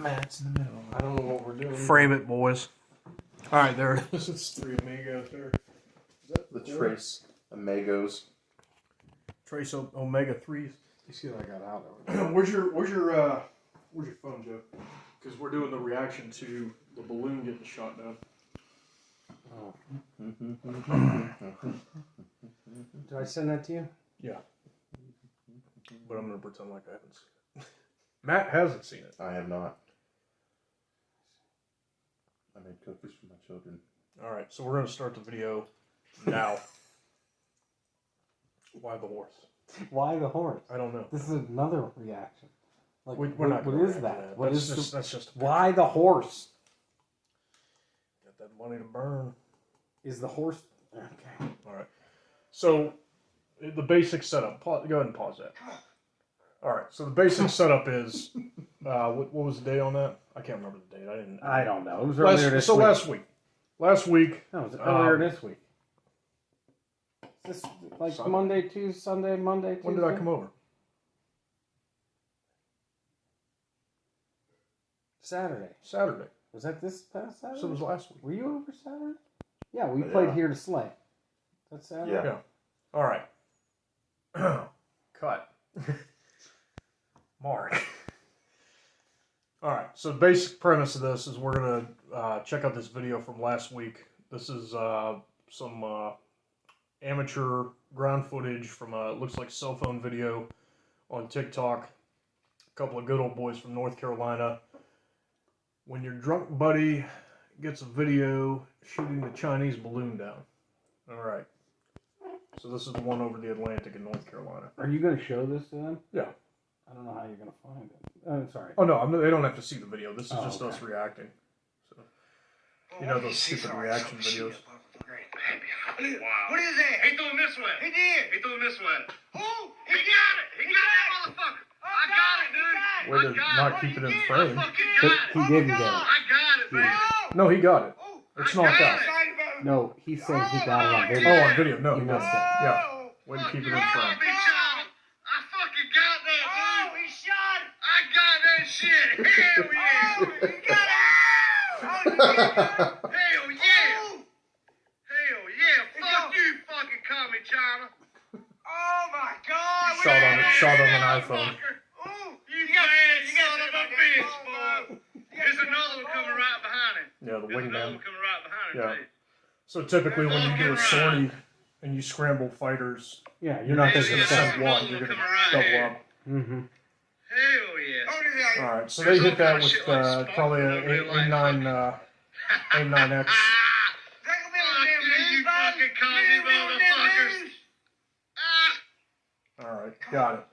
Matt's in the middle. I don't know what we're doing. Frame it, boys. All right, there it is. It's 3 Amigos there. Is that the Trace Amigos? Trace Omega 3s. You see what I got out of it. Where's your phone, Joe? Because we're doing the reaction to the balloon getting shot down. Oh. Did I send that to you? Yeah. But I'm going to pretend like I haven't seen it. Matt hasn't seen it. I have not. I made cookies for my children. All right, so we're going to start the video now. Why the horse? Why the horse? I don't know. This is another reaction. Like, We're not what gonna is react to that? that. That's just why the horse? Got that money to burn. Is the horse okay? All right. So the basic setup. Go ahead and pause that. All right. So the basic setup is what was the date on that? I can't remember the date. I don't know. It was earlier this week. Last week. Last week. No, it was earlier this week. Is this like Sunday. Monday, Tuesday, Sunday, Monday, Tuesday? When did I come over? Saturday. Saturday. Was that this past Saturday? So it was last week. Were you over Saturday? Yeah, we played Here to Slay. That's Saturday? Yeah. Yeah. All right. Cut. Mark. All right. So the basic premise of this is we're going to check out this video from last week. This is some amateur ground footage from it looks like cell phone video on TikTok. A couple of good old boys from North Carolina. When your drunk buddy gets a video shooting the Chinese balloon down. All right. So this is the one over the Atlantic in North Carolina. Are you going to show this to them? Yeah. I don't know how you're going to find it. I'm sorry. Oh no, they don't have to see the video. This is just okay. us reacting. So, you know those stupid reaction videos. Wow. What is that? He threw him this way. He did. He threw him this way. Who? He got it. He got that motherfucker. I got it, dude. Way to not keep it in frame. He didn't get it. I got it, man. No, he got it. It's knocked out. No, he said he got it on Oh, video. on video. No, You he missed missed it. Yeah. Way to keep it in frame. I fucking got that, dude. Oh, he shot it. I got that shit. Hell yeah. Oh, you got it. Hell yeah. Hell yeah. Fuck you, fucking commie China. Oh my God. Shot on an iPhone. Oh, you bad son of a bitch, boy. There's another one coming right behind him. Yeah, the There's another wingman. one coming right behind him, Yeah. too. So typically when you do a sortie and you scramble fighters, Yeah, you're not just going to Yeah, send one. You're going to right double here. up. Mm-hmm. Hell yeah. All right. So they hit that with probably an A9X. You fucking commie motherfuckers. All right, got it.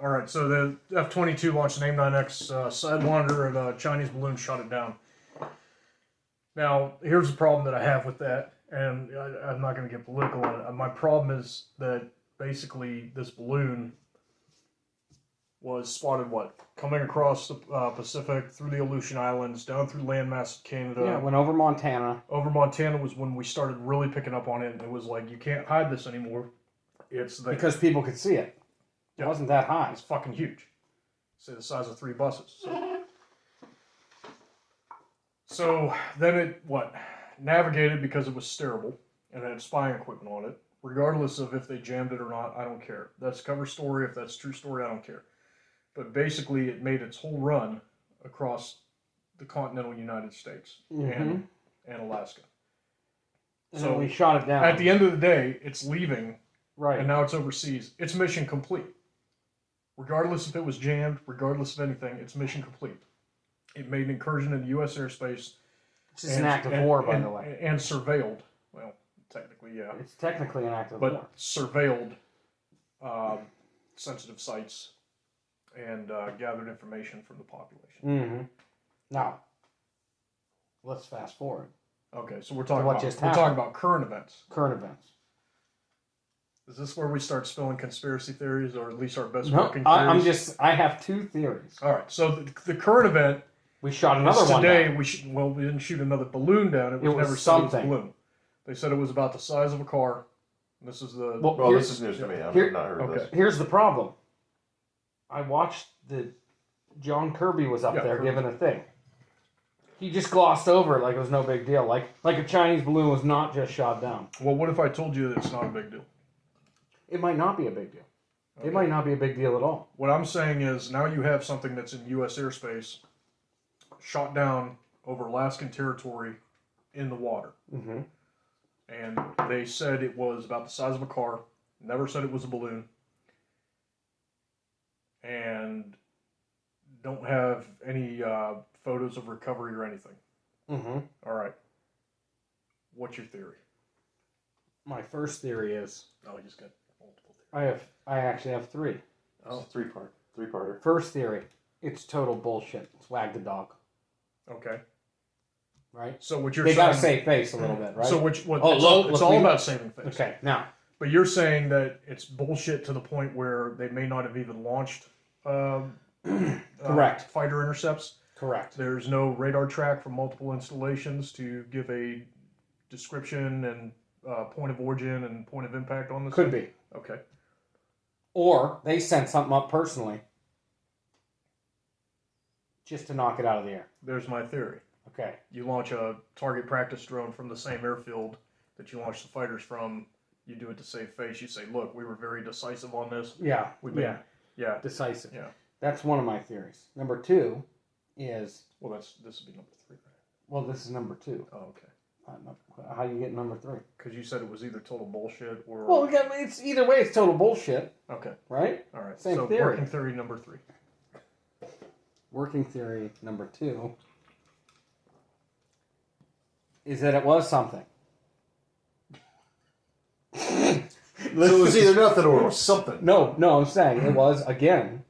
All right, so the F-22 launched an AIM-9X Sidewinder and a Chinese balloon shot it down. Now, here's the problem that I have with that, and I'm not going to get political on it. My problem is that basically this balloon was spotted, coming across the Pacific, through the Aleutian Islands, down through landmass of Canada. Yeah, went over Montana. Over Montana was when we started really picking up on it, and it was like, you can't hide this anymore. It's there. Because people could see it. It Yeah. wasn't that high. It's fucking huge. Say the size of 3 buses. So then it, navigated because it was steerable and had spying equipment on it. Regardless of if they jammed it or not, I don't care. That's cover story. If that's true story, I don't care. But basically, it made its whole run across the continental United States and Alaska. And So then we shot it down. at the end of the day, it's leaving. Right. And now it's overseas. It's mission complete. Regardless if it was jammed, regardless of anything, it's mission complete. It made an incursion into U.S. airspace. It's just an act of war, by the way. And surveilled. Well, technically, yeah. It's technically an act of war. But surveilled sensitive sites and gathered information from the population. Mm-hmm. Now, let's fast forward. Okay, so we're talking What about just we're happened. talking about current events. Current events. Is this where we start spilling conspiracy theories, or at least our best No, working theories? I have 2 theories. All right, so the current event We shot another was one today. down. We didn't shoot another balloon down. It was was never said it was a something. balloon. They said it was about the size of a car. This is the Well, Here's- this is news to me. I've here- not heard of okay. this. Here's the problem. I watched the John Kirby was up Yeah, there Kirby. giving a thing. He just glossed over it like it was no big deal. Like a Chinese balloon was not just shot down. Well, what if I told you that it's not a big deal? It might not be a big deal. Okay. It might not be a big deal at all. What I'm saying is now you have something that's in U.S. airspace shot down over Alaskan territory in the water. Mm-hmm. And they said it was about the size of a car. Never said it was a balloon. And don't have any photos of recovery or anything. Mm-hmm. All right. What's your theory? My first theory is Oh, you just got multiple theories. I actually have three. Oh, three-parter. First theory, it's total bullshit. It's wag the dog, Okay. right? So what you're They saying... gotta save face a little bit, right? So Oh, it's look, all we- about saving face. Okay, now. But you're saying that it's bullshit to the point where they may not have even launched Correct. Fighter intercepts. Correct. There's no radar track from multiple installations to give a description and point of origin and point of impact on this. Could be. Okay. Or they sent something up personally just to knock it out of the air. There's my theory. Okay. You launch a target practice drone from the same airfield that you launch the fighters from. You do it to save face. You say, look, we were very decisive on this. Yeah. We made, yeah. Decisive. Yeah. That's one of my theories. Number two is... Well, this would be number 3, right? Well, this is number two. Oh, okay. How you get number three? Because you said it was either total bullshit or... Well, it's either way, it's total bullshit, Okay. right? All right. Same so theory. Working theory number 3. Working theory number two is that it was something. So it was either nothing or something. No, I'm saying it was, again,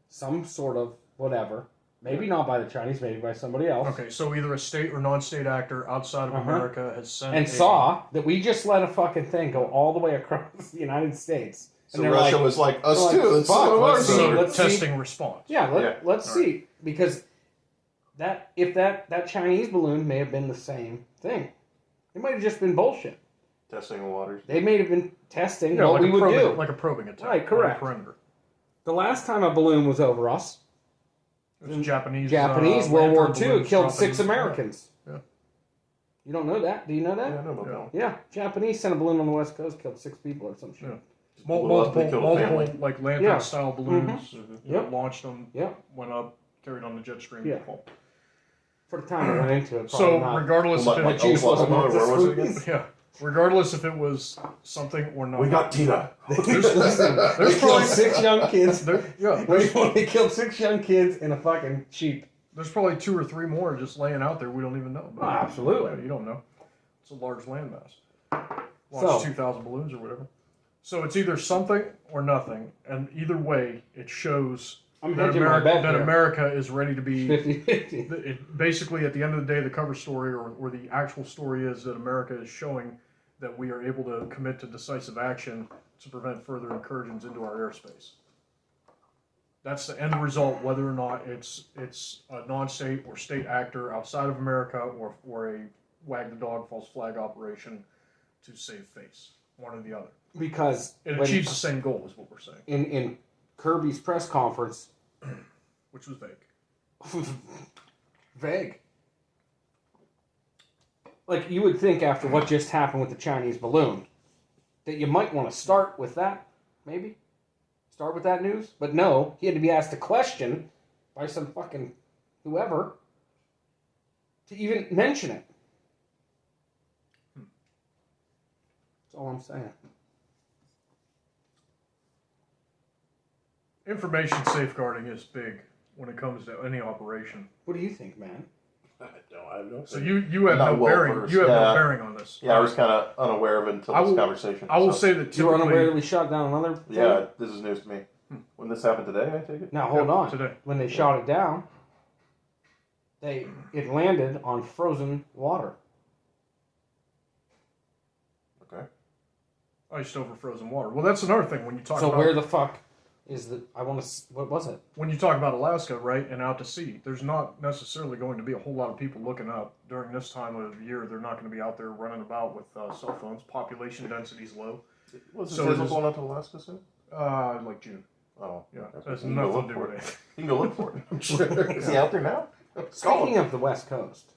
some sort of whatever. Maybe not by the Chinese, maybe by somebody else. Okay, so either a state or non-state actor outside of America has sent And saw that we just let a fucking thing go all the way across the United States. So And they're Russia like, was like, us they're too. like, Let's fuck, some of let's ours see, are. let's see. testing response. Yeah, let's All see. Because if that Chinese balloon may have been the same thing. It might have just been bullshit. Testing the waters. They may have been testing Yeah, what like we would do. like a probing attack. Right, correct. On the perimeter. The last time a balloon was over us, It was Japanese. World War lantern II, balloons killed dropping- 6 Americans. Yeah. You don't know that? Do you know that? Yeah, I know about that one. Yeah. Japanese sent a balloon on the West Coast, killed 6 people or some shit. Yeah. Blew up, they killed a family. Multiple like lantern-style balloons. Yep. Launched them. Yep. Went up, carried on the jet stream. Yeah. Fall. For the time I went into it, So probably not. regardless Well, if my it, juice wasn't where worth was this it again? week. yeah, regardless if it was something or not. We got Tina. They There's killed probably 6 young kids. there's They killed 6 young kids and a fucking sheep. There's probably 2 or 3 more just laying out there we don't even know. Oh, absolutely. Yeah, you don't know. It's a large landmass. So- Launch 2,000 balloons or whatever. So it's either something or nothing, and either way, it shows I'm that, hedging my bet that here. America is ready to be. 50-50. It, basically, at the end of the day, the cover story or the actual story is that America is showing that we are able to commit to decisive action to prevent further incursions into our airspace. That's the end result, whether or not it's a non-state or state actor outside of America or a wag the dog false flag operation to save face, one or the other. Because It when- achieves the same goal, is what we're saying, in Kirby's press conference, which was vague. vague. Like, you would think after what just happened with the Chinese balloon that you might want to start with that, maybe? Start with that news? But no, he had to be asked a question by some fucking whoever to even mention it. That's all I'm saying. Information safeguarding is big when it comes to any operation. What do you think, man? I have no So you have Not no well bearing. versed. You have Yeah. no bearing on this. Yeah, I was kind of unaware of it until I this will- conversation. I will so- say that You were unaware that typically we shot down another thing? Yeah, this is news to me. When this happened today, I take it? Now, hold on. today. When they shot it down, it landed on frozen water. Okay. iced over frozen water. Well, that's another thing when you talk So about where the fuck is the? I want to. What was it? when you talk about Alaska, right, and out to sea. There's not necessarily going to be a whole lot of people looking up during this time of year. They're not going to be out there running about with cell phones. Population density is low. Was So it it is- going out to Alaska soon? Like June. Oh, Yeah, okay. that's You can go nothing look to do for with it. it. You can go look for it. I'm sure. Is he out there now? Speaking of the West Coast,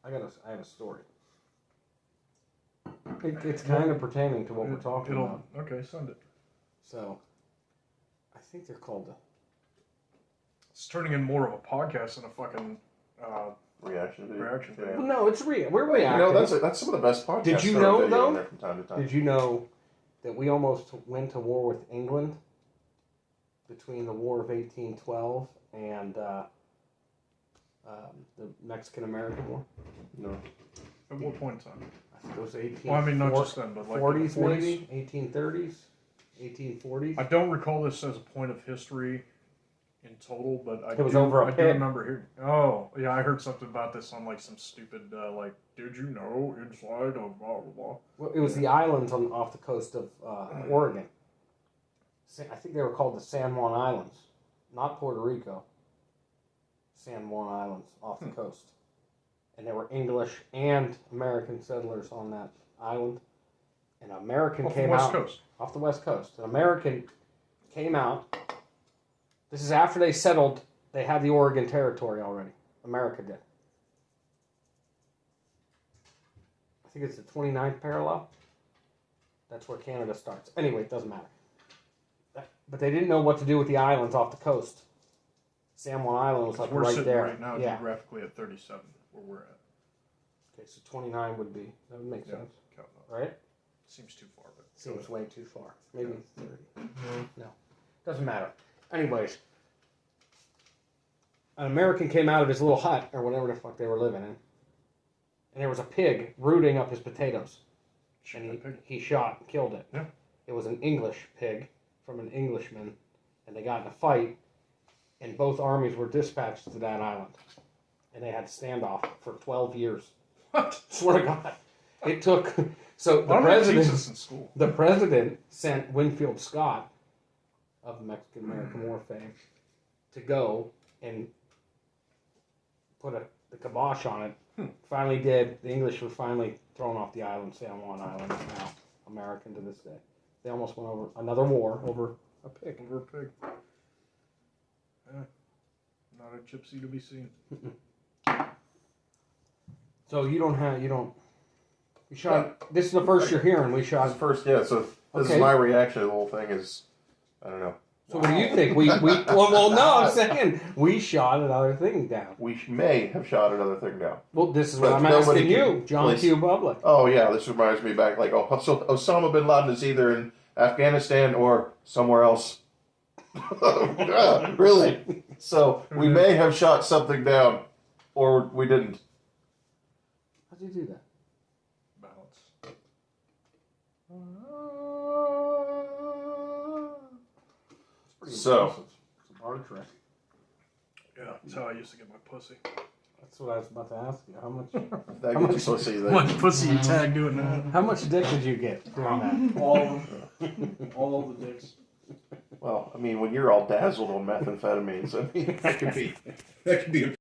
I have a story. It's kind of pertaining to what we're talking about. Okay, send it. So, I think they're called the. It's turning in more of a podcast than a fucking Reaction video. reaction video. Well, no, it's real. We're You reacting. know, that's some of the best podcasts. Did you that are know, video though? in there from time to time. Did you know that we almost went to war with England between the War of 1812 and the Mexican-American War? No. At what point in time? I think it was 1840s, Well, I mean, not just then, but like 40s the 40s. maybe, 1830s, 1840s. I don't recall this as a point of history in total, but It was over a I do pit. remember hearing. Oh, yeah, I heard something about this on like some stupid like, did you know inside of blah blah blah. Well, it was the islands off the coast of Oregon. I think they were called the San Juan Islands, not Puerto Rico. San Juan Islands off the coast. And there were English and American settlers on that island. An American Off came the West out Coast. off the West Coast. An American came out. This is after they settled. They had the Oregon Territory already. America did. I think it's the 29th parallel. That's where Canada starts. Anyway, it doesn't matter. But they didn't know what to do with the islands off the coast. San Juan Island was like We're right sitting there. right now Yeah. geographically at 37, where we're at. Okay, so 29 would be. That would make sense, Counting up. right? Seems too far, but Seems way too far. Maybe 30. No. Doesn't matter. Anyways. An American came out of his little hut, or whatever the fuck they were living in. And there was a pig rooting up his potatoes. And he shot and killed it. Yeah. It was an English pig from an Englishman. And they got in a fight. And both armies were dispatched to that island. And they had standoff for 12 years. What? Swear to God. It took... So Why don't they teach this in school? the president sent Winfield Scott of the Mexican-American War fame to go and put the kibosh on it. Finally did. The English were finally thrown off the island. San Juan Island is now American to this day. They almost went over another war over a pig. Over a pig. Yeah. Not a gypsy to be seen. So you shot. This is the first you're hearing. We shot. This first, yeah. So this Okay. is my reaction to the whole thing. Is I don't know. So what do you think? Well, no, I'm saying we shot another thing down. We may have shot another thing down. Well, this is what But I'm nobody asking can you, John place- Q. Public. Oh yeah, this reminds me back like so Osama bin Laden is either in Afghanistan or somewhere else. Yeah, really? So we may have shot something down, or we didn't. How'd you do that? Balance. So It's a bar trick. Yeah, that's how I used to get my pussy. That's what I was about to ask you. How much? that How gets much- pussy. How much pussy you tag doing that? How much dick did you get doing that? All of them. All of the dicks. Well, I mean, when you're all dazzled on methamphetamines, I mean, that could be a